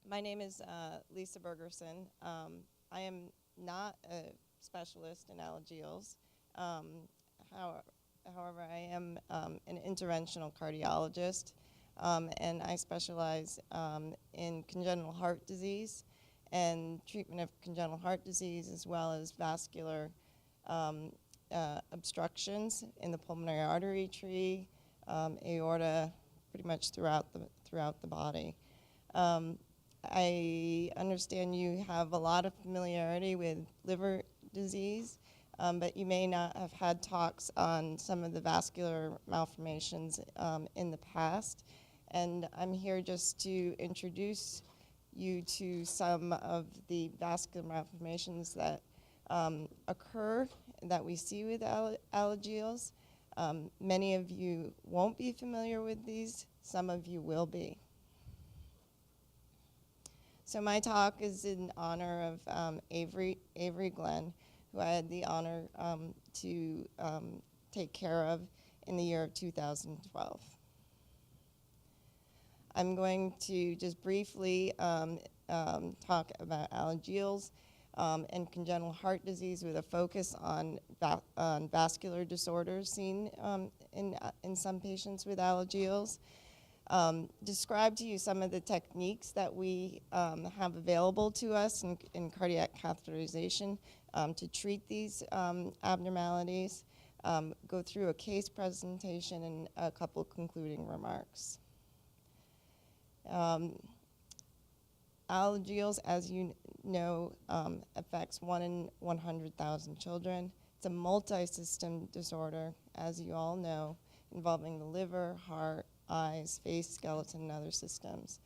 My name is Lisa Bergersen. I am not a specialist in Alagilles. However, I am an interventional cardiologist, and I specialize in congenital heart disease and treatment of congenital heart disease, as well as vascular obstructions in the pulmonary artery tree, aorta, pretty much throughout the body. I understand you have a lot of familiarity with liver disease, but you may not have had talks on some of the vascular malformations in the past. And I'm here just to introduce you to some of the vascular malformations that occur, that we see with Alagilles. Many of you won't be familiar with these, some of you will be. So my talk is in honor of Avery Glenn, who I had the honor to take care of in the year of 2012. I'm going to just briefly talk about Alagilles and congenital heart disease with a focus on vascular disorders seen in some patients with Alagilles. Describe to you some of the techniques that we have available to us in cardiac catheterization to treat these abnormalities, go through a case presentation and a couple concluding remarks. Alagilles, as you know, affects 1 in 100,000 children. It's a multi-system disorder, as you all know, involving the liver, heart, eyes, face, skeleton, and other systems.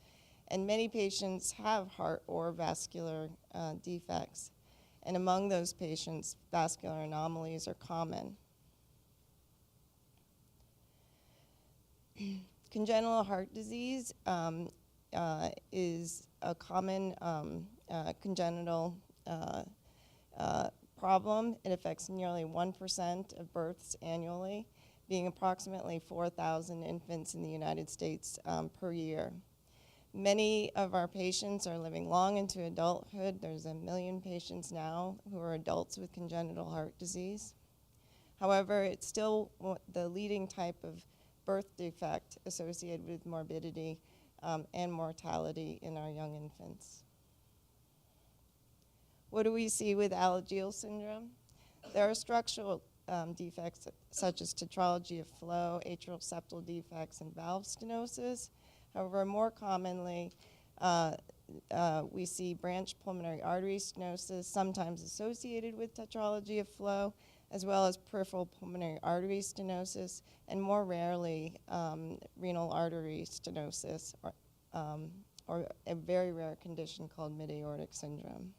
And many patients have heart or vascular defects. And among those patients, vascular anomalies are common. Congenital heart disease is a common congenital problem. It affects nearly 1% of births annually, being approximately 4,000 infants in the United States per year. Many of our patients are living long into adulthood. There's 1 million patients now who are adults with congenital heart disease. However, it's still the leading type of birth defect associated with morbidity and mortality in our young infants. What do we see with Alagille syndrome? There are structural defects such as tetralogy of flow, atrial septal defects, and valve stenosis. However, more commonly, we see branch pulmonary artery stenosis, sometimes associated with tetralogy of flow, as well as peripheral pulmonary artery stenosis, and more rarely, renal artery stenosis, or a very rare condition called Midaortic syndrome.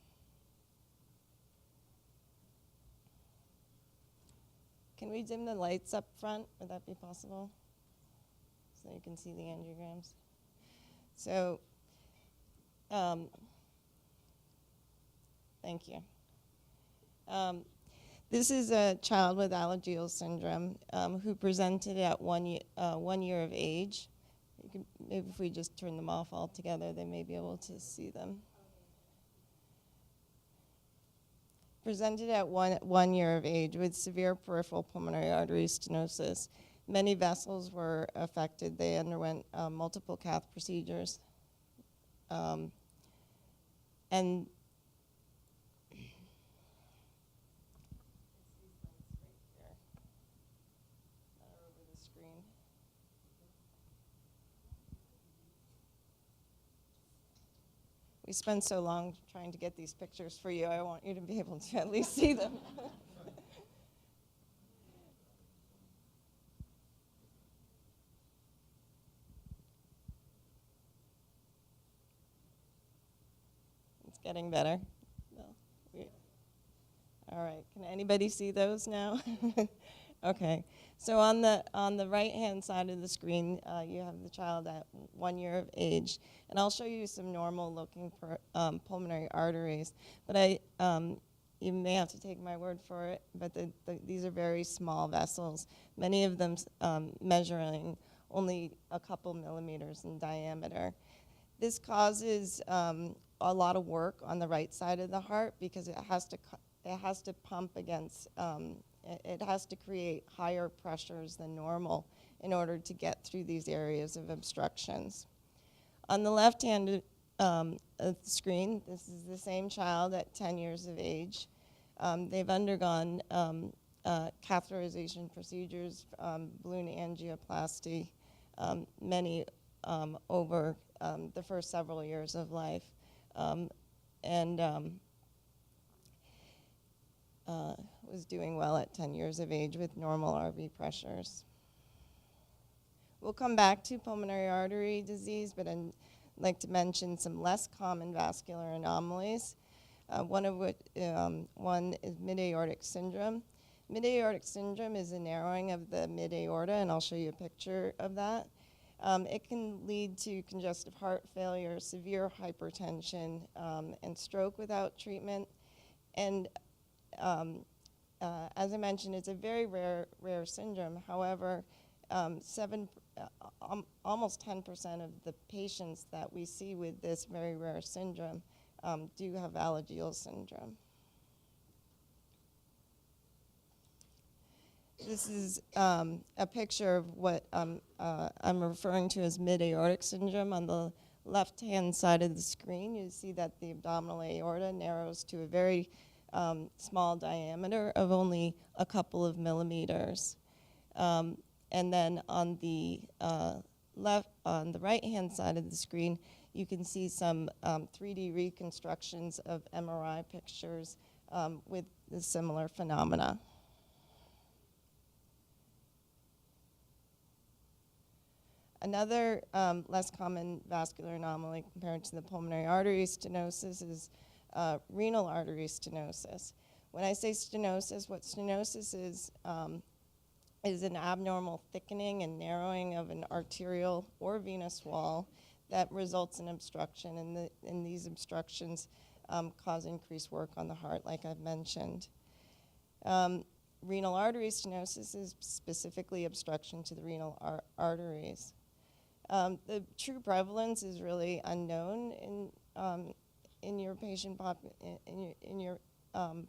Can we dim the lights up front? Would that be possible? So you can see the angiograms. So, thank you. This is a child with Alagille syndrome who presented at 1 year of age. You can, maybe if we just turn them off altogether, they may be able to see them. Presented at one year of age with severe peripheral pulmonary artery stenosis. Many vessels were affected. They underwent multiple cath procedures. And we spent so long trying to get these pictures for you, I want you to be able to at least see them. It's getting better. No. All right, can anybody see those now? Okay, so on the right-hand side of the screen, you have the child at 1 year of age, and I'll show you some normal-looking pulmonary arteries. But you may have to take my word for it, but these are very small vessels, many of them measuring only a couple millimeters in diameter. This causes a lot of work on the right side of the heart because it has to pump against, it has to create higher pressures than normal in order to get through these areas of obstructions. On the left hand of the screen, this is the same child at 10 years of age. They've undergone catheterization procedures, balloon angioplasty, many over the first several years of life, and was doing well at 10 years of age with normal RV pressures. We'll come back to pulmonary artery disease, but I'd like to mention some less common vascular anomalies. One is Midaortic syndrome. Midaortic syndrome is a narrowing of the mid-aorta, and I'll show you a picture of that. It can lead to congestive heart failure, severe hypertension, and stroke without treatment. And as I mentioned, it's a very rare syndrome. However, almost 10% of the patients that we see with this very rare syndrome do have Alagille syndrome. This is a picture of what I'm referring to as mid-aortic syndrome. On the left-hand side of the screen, you see that the abdominal aorta narrows to a very small diameter of only a couple of millimeters. And then on the right-hand side of the screen, you can see some 3D reconstructions of MRI pictures with the similar phenomena. Another less common vascular anomaly compared to the pulmonary artery stenosis is renal artery stenosis. When I say stenosis, what stenosis is an abnormal thickening and narrowing of an arterial or venous wall that results in obstruction, and these obstructions cause increased work on the heart, like I've mentioned. Renal artery stenosis is specifically obstruction to the renal arteries. The true prevalence is really unknown in your patient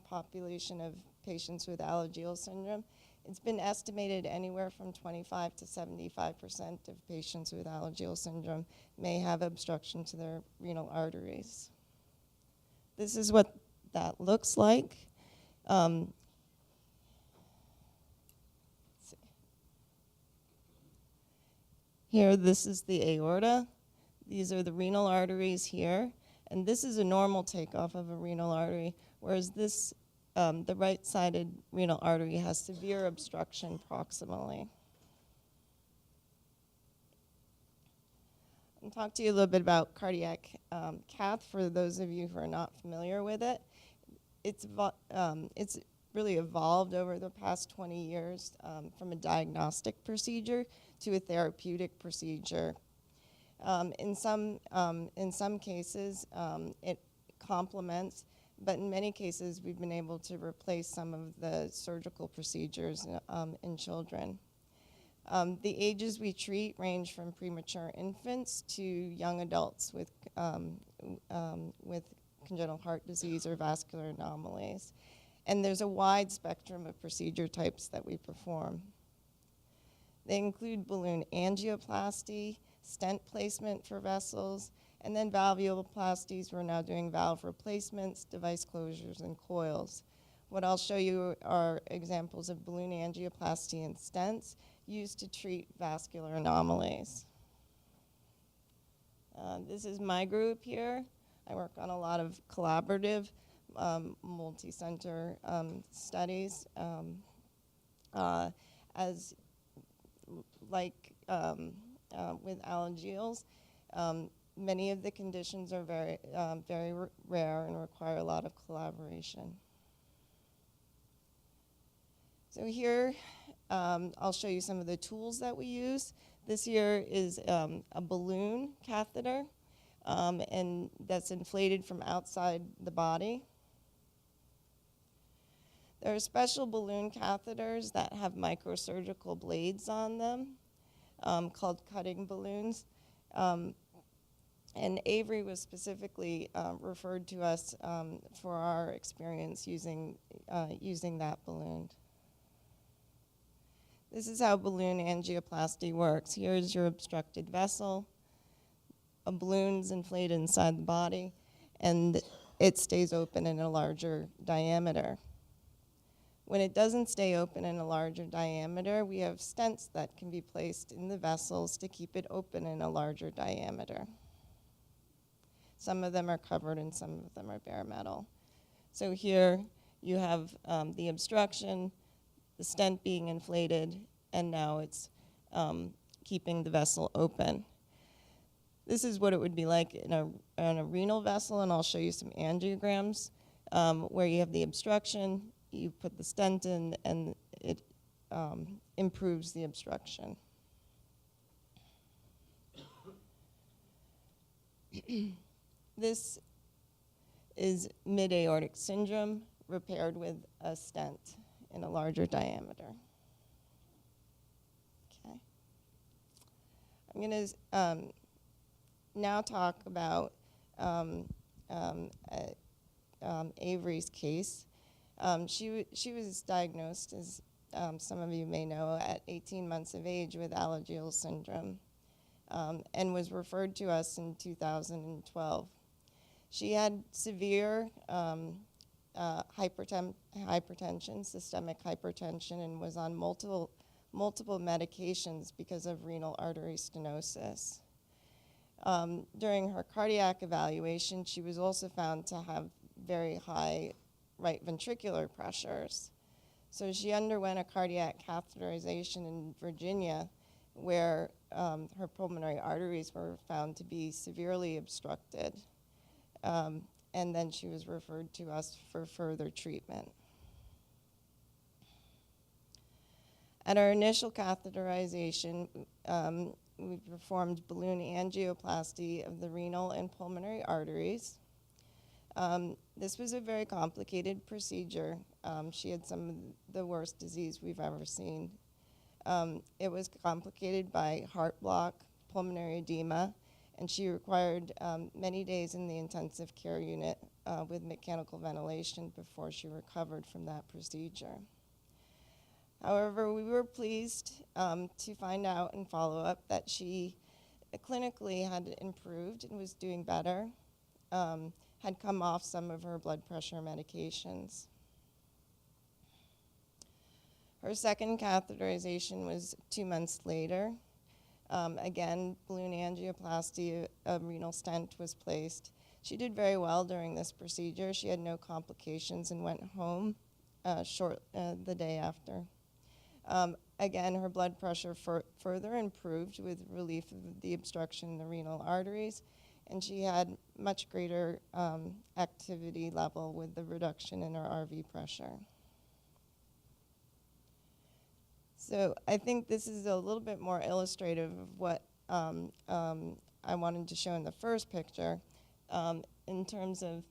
population of patients with Alagille syndrome. It's been estimated anywhere from 25 to 75% of patients with Alagille syndrome may have obstruction to their renal arteries. This is what that looks like. Here, this is the aorta. These are the renal arteries here. And this is a normal takeoff of a renal artery, whereas this, the right-sided renal artery has severe obstruction proximally. I'll talk to you a little bit about cardiac cath for those of you who are not familiar with it. It's really evolved over the past 20 years from a diagnostic procedure to a therapeutic procedure. In some cases, it complements, but in many cases, we've been able to replace some of the surgical procedures in children. The ages we treat range from premature infants to young adults with congenital heart disease or vascular anomalies. And there's a wide spectrum of procedure types that we perform. They include balloon angioplasty, stent placement for vessels, and then valvuloplasties. We're now doing valve replacements, device closures, and coils. What I'll show you are examples of balloon angioplasty and stents used to treat vascular anomalies. This is my group here. I work on a lot of collaborative, multi-center studies. With Alagilles, many of the conditions are very rare and require a lot of collaboration. So here, I'll show you some of the tools that we use. This here is a balloon catheter, and that's inflated from outside the body. There are special balloon catheters that have microsurgical blades on them, called cutting balloons. And Avery was specifically referred to us for our experience using that balloon. This is how balloon angioplasty works. Here's your obstructed vessel. A balloon's inflated inside the body, and it stays open in a larger diameter. When it doesn't stay open in a larger diameter, we have stents that can be placed in the vessels to keep it open in a larger diameter. Some of them are covered and some of them are bare metal. So here you have the obstruction, the stent being inflated, and now it's keeping the vessel open. This is what it would be like in a renal vessel, and I'll show you some angiograms where you have the obstruction, you put the stent in, and it improves the obstruction. This is Midaortic syndrome repaired with a stent in a larger diameter. Okay. I'm going to now talk about Avery's case. She was diagnosed, as some of you may know, at 18 months of age with Alagille syndrome and was referred to us in 2012. She had severe hypertension, systemic hypertension, and was on multiple medications because of renal artery stenosis. During her cardiac evaluation, she was also found to have very high right ventricular pressures. So she underwent a cardiac catheterization in Virginia where her pulmonary arteries were found to be severely obstructed. And then she was referred to us for further treatment. At our initial catheterization, we performed balloon angioplasty of the renal and pulmonary arteries. This was a very complicated procedure. She had some of the worst disease we've ever seen. It was complicated by heart block, pulmonary edema, and she required many days in the intensive care unit with mechanical ventilation before she recovered from that procedure. However, we were pleased to find out and follow up that she clinically had improved and was doing better, had come off some of her blood pressure medications. Her second catheterization was 2 months later. Again, balloon angioplasty, a renal stent was placed. She did very well during this procedure. She had no complications and went home the day after. Again, her blood pressure further improved with relief of the obstruction in the renal arteries, and she had much greater activity level with the reduction in her RV pressure. So I think this is a little bit more illustrative of what I wanted to show in the first picture. In terms of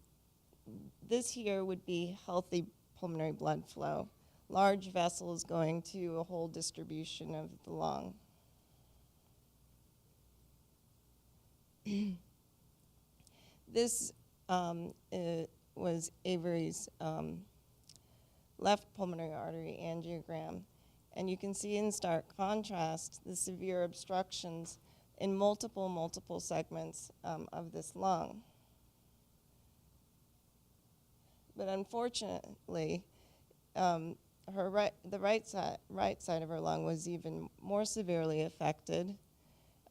this here would be healthy pulmonary blood flow, large vessels going to a whole distribution of the lung. This was Avery's left pulmonary artery angiogram. And you can see in stark contrast the severe obstructions in multiple segments of this lung. But unfortunately, the right side of her lung was even more severely affected,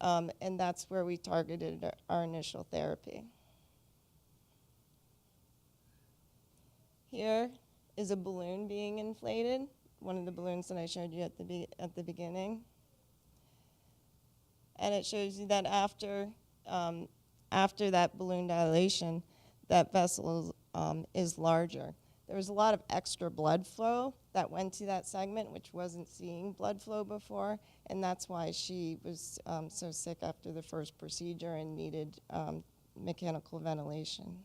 and that's where we targeted our initial therapy. Here is a balloon being inflated, one of the balloons that I showed you at the beginning. And it shows you that after that balloon dilation, that vessel is larger. There was a lot of extra blood flow that went to that segment, which wasn't seeing blood flow before, and that's why she was so sick after the first procedure and needed mechanical ventilation.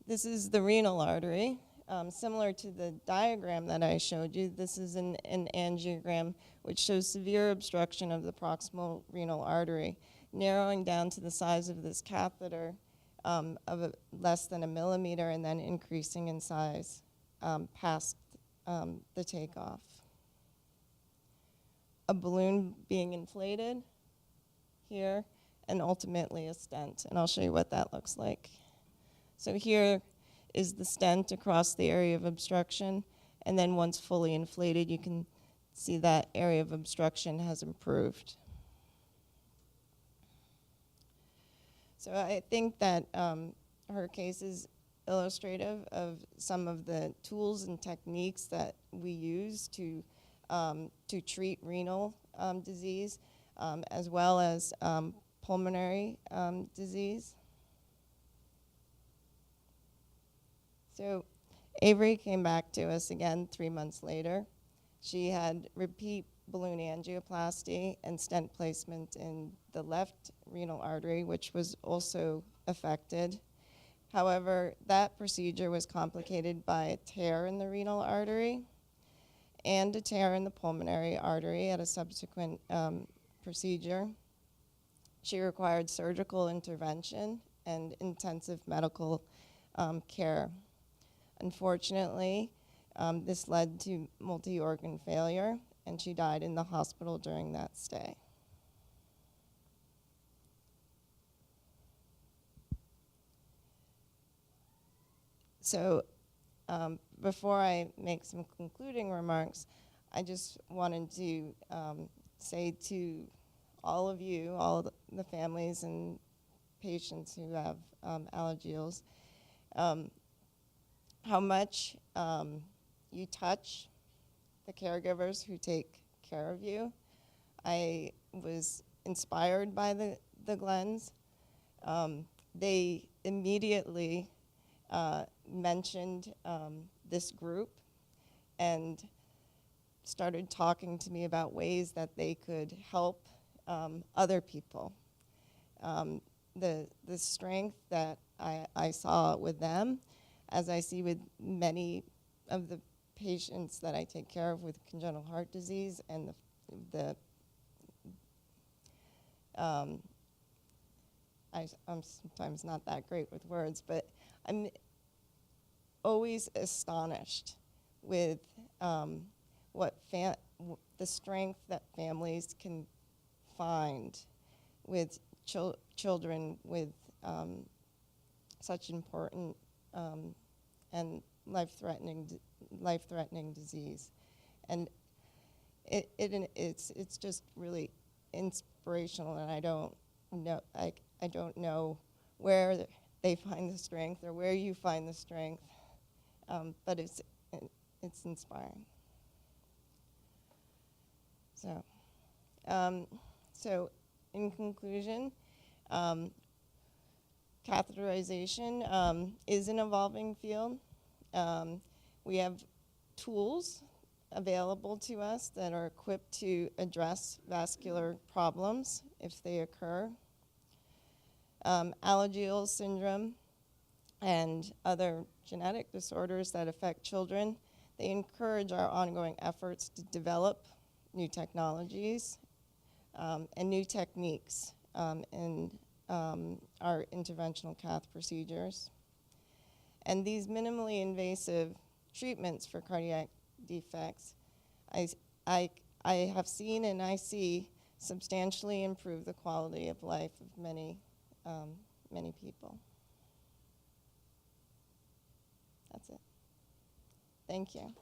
This is the renal artery. similar to the diagram that I showed you, this is an angiogram which shows severe obstruction of the proximal renal artery, narrowing down to the size of this catheter of less than 1 millimeter and then increasing in size past the takeoff. A balloon being inflated here, and ultimately a stent. And I'll show you what that looks like. So here is the stent across the area of obstruction, and then once fully inflated, you can see that area of obstruction has improved. So I think that her case is illustrative of some of the tools and techniques that we use to treat renal disease, as well as pulmonary disease. So Avery came back to us again 3 months later. She had repeat balloon angioplasty and stent placement in the left renal artery, which was also affected. However, that procedure was complicated by a tear in the renal artery and a tear in the pulmonary artery at a subsequent procedure. She required surgical intervention and intensive medical care. Unfortunately, this led to multi-organ failure, and she died in the hospital during that stay. So before I make some concluding remarks, I just wanted to say to all of you, all the families and patients who have Alagilles, how much you touch the caregivers who take care of you. I was inspired by the Glens. They immediately mentioned this group and started talking to me about ways that they could help other people. The strength that I saw with them, as I see with many of the patients that I take care of with congenital heart disease, and I'm sometimes not that great with words, but I'm always astonished with the strength that families can find with children with such important and life-threatening disease, and it's just really inspirational. And I don't know where they find the strength or where you find the strength, but it's inspiring. So in conclusion, catheterization is an evolving field. We have tools available to us that are equipped to address vascular problems if they occur. Alagille syndrome and other genetic disorders that affect children, they encourage our ongoing efforts to develop new technologies and new techniques in our interventional cath procedures. And these minimally invasive treatments for cardiac defects, I have seen and I see substantially improve the quality of life of many people. That's it. Thank you.